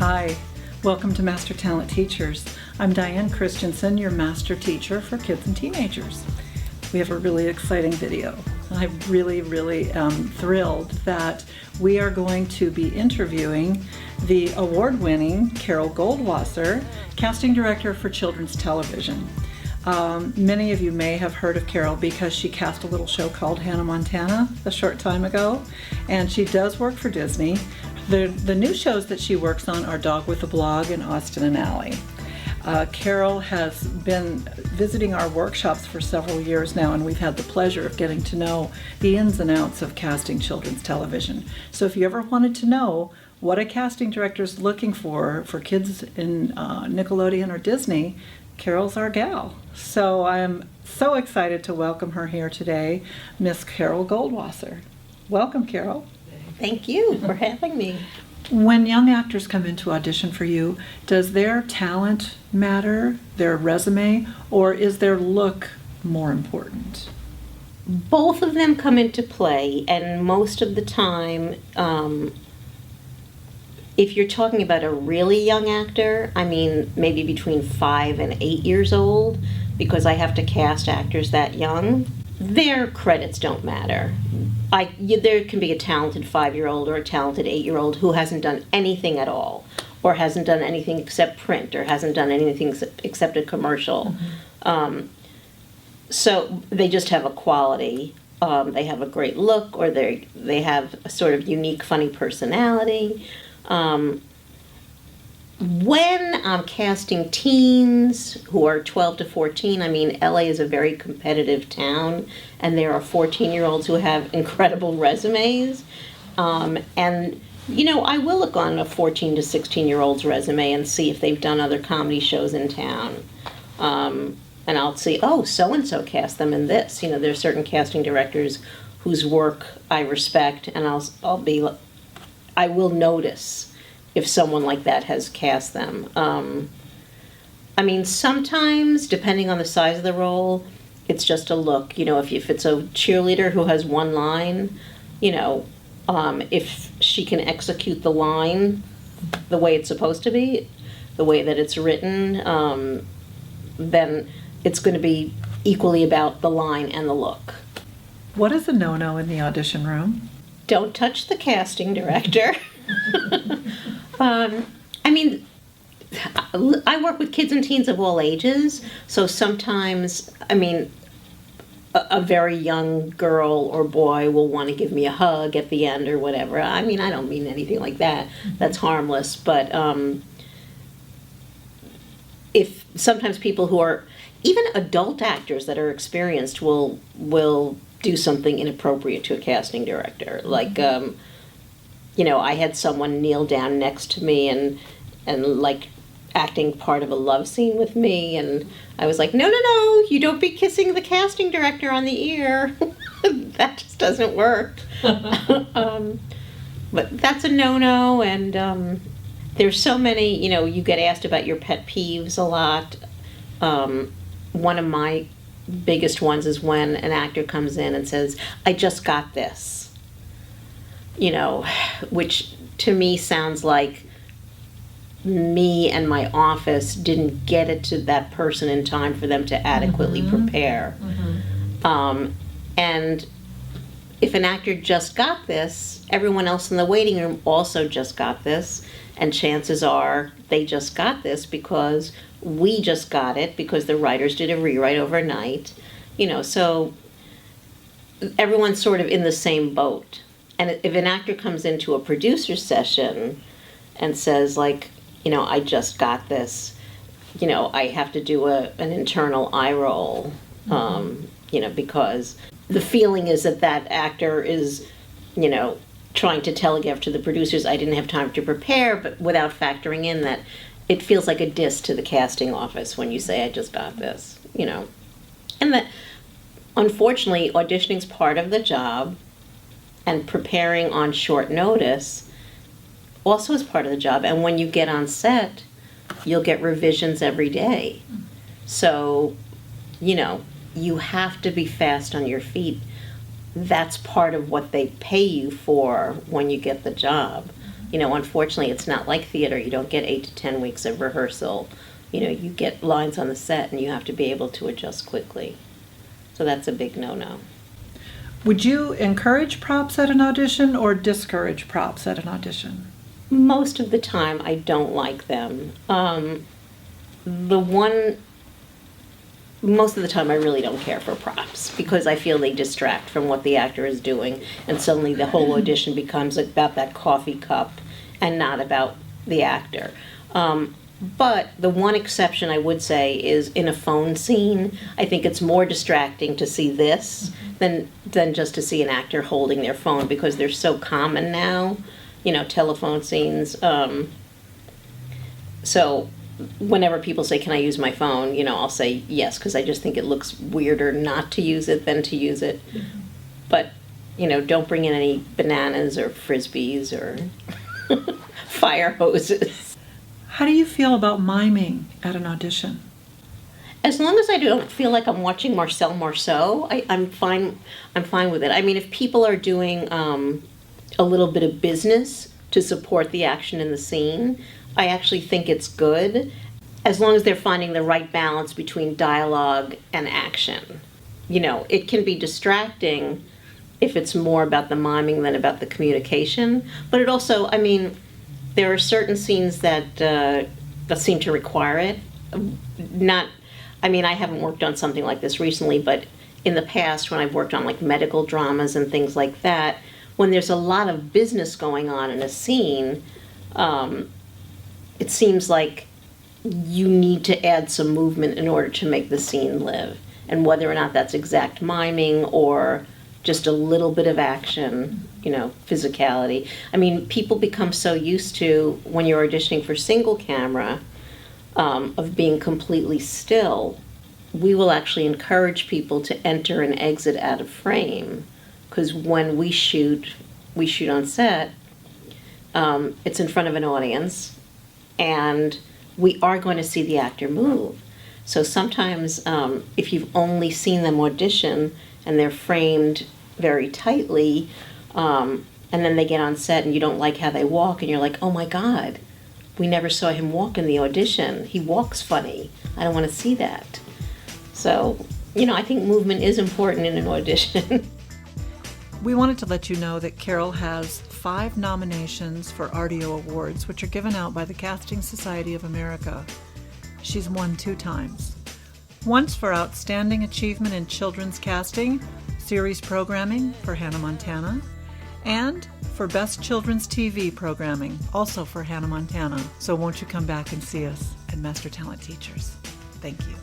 Hi, welcome to Master Talent Teachers. I'm Diane Christensen, your master teacher for kids and teenagers. We have a really exciting video. I really am thrilled that we are going to be interviewing the award-winning Carol Goldwasser, casting director for children's television. Many of you may have heard of Carol because she cast a little show called Hannah Montana a short time ago, and she does work for Disney. The new shows that she works on are Dog with a Blog and Austin and Ally. Carol has been visiting our workshops for several years now, and we've had the pleasure of getting to know the ins and outs of casting children's television. So if you ever wanted to know what a casting director is looking for kids in Nickelodeon or Disney, Carol's our gal. So I'm so excited to welcome her here today, Miss Carol Goldwasser. Welcome, Carol. Thank you for having me. When young actors come into audition for you, does their talent matter, their resume, or is their look more important? Both of them come into play, and most of the time, if you're talking about a really young actor, I mean maybe between 5 and 8 years old, because I have to cast actors that young, their credits don't matter. There can be a talented 5-year-old or a talented 8-year-old who hasn't done anything at all, or hasn't done anything except print, or hasn't done anything except a commercial. Mm-hmm. So they just have a quality. They have a great look, or they have a sort of unique, funny personality. When I'm casting teens who are 12 to 14, I mean, LA is a very competitive town, and there are 14-year-olds who have incredible resumes. And, you know, I will look on a 14 to 16-year-old's resume and see if they've done other comedy shows in town. And I'll see, oh, so-and-so cast them in this. You know, there are certain casting directors whose work I respect, and I will notice if someone like that has cast them. I mean, sometimes, depending on the size of the role, it's just a look. You know, if it's a cheerleader who has one line, you know, if she can execute the line the way it's supposed to be, the way that it's written, then it's going to be equally about the line and the look. What is a no-no in the audition room? Don't touch the casting director. I mean, I work with kids and teens of all ages, so sometimes, I mean, a very young girl or boy will want to give me a hug at the end or whatever. I mean, I don't mean anything like that. That's harmless, but if sometimes people who are, even adult actors that are experienced will do something inappropriate to a casting director, like, you know, I had someone kneel down next to me and like acting part of a love scene with me, and I was like, no, you don't be kissing the casting director on the ear. That just doesn't work. But that's a no-no, and there's so many, you know, you get asked about your pet peeves a lot. One of my biggest ones is when an actor comes in and says, I just got this. You know, which to me sounds like me and my office didn't get it to that person in time for them to adequately prepare. Mm-hmm. And if an actor just got this, everyone else in the waiting room also just got this, and chances are they just got this because we just got it, because the writers did a rewrite overnight. You know, so everyone's sort of in the same boat. And if an actor comes into a producer's session and says, like, you know, I just got this, you know, I have to do an internal eye roll, you know, because the feeling is that actor is, you know, trying to telegraph to the producers, I didn't have time to prepare, but without factoring in that it feels like a diss to the casting office when you say, I just got this, you know. And that, unfortunately, auditioning's part of the job. And preparing on short notice also is part of the job. And when you get on set, you'll get revisions every day. So, you know, you have to be fast on your feet. That's part of what they pay you for when you get the job. Unfortunately, it's not like theater. You don't get 8 to 10 weeks of rehearsal. You get lines on the set and you have to be able to adjust quickly. So that's a big no-no. Would you encourage props at an audition or discourage props at an audition? Most of the time, I don't like them. Most of the time, I really don't care for props because I feel they distract from what the actor is doing, and suddenly the whole audition becomes about that coffee cup and not about the actor. But the one exception I would say is in a phone scene. I think it's more distracting to see this than just to see an actor holding their phone because they're so common now, telephone scenes. So whenever people say, can I use my phone, I'll say yes, because I just think it looks weirder not to use it than to use it. But, don't bring in any bananas or Frisbees or fire hoses. How do you feel about miming at an audition? As long as I don't feel like I'm watching Marcel Marceau, I'm fine with it. I mean, if people are doing a little bit of business to support the action in the scene, I actually think it's good, as long as they're finding the right balance between dialogue and action. It can be distracting if it's more about the miming than about the communication, but it also, there are certain scenes that seem to require it. I haven't worked on something like this recently, but in the past when I've worked on like medical dramas and things like that, when there's a lot of business going on in a scene, it seems like you need to add some movement in order to make the scene live. And whether or not that's exact miming or just a little bit of action, physicality. People become so used to, when you're auditioning for single camera, of being completely still. We will actually encourage people to enter and exit out of frame, because when we shoot on set, it's in front of an audience, and we are going to see the actor move. So sometimes if you've only seen them audition and they're framed very tightly, and then they get on set and you don't like how they walk, and you're like, oh my God, we never saw him walk in the audition. He walks funny. I don't want to see that. So, I think movement is important in an audition. We wanted to let you know that Carol has 5 nominations for Ardio Awards, which are given out by the Casting Society of America. She's won 2 times. Once for Outstanding Achievement in Children's Casting, Series Programming for Hannah Montana, and for Best Children's TV Programming, also for Hannah Montana. So won't you come back and see us at Master Talent Teachers? Thank you.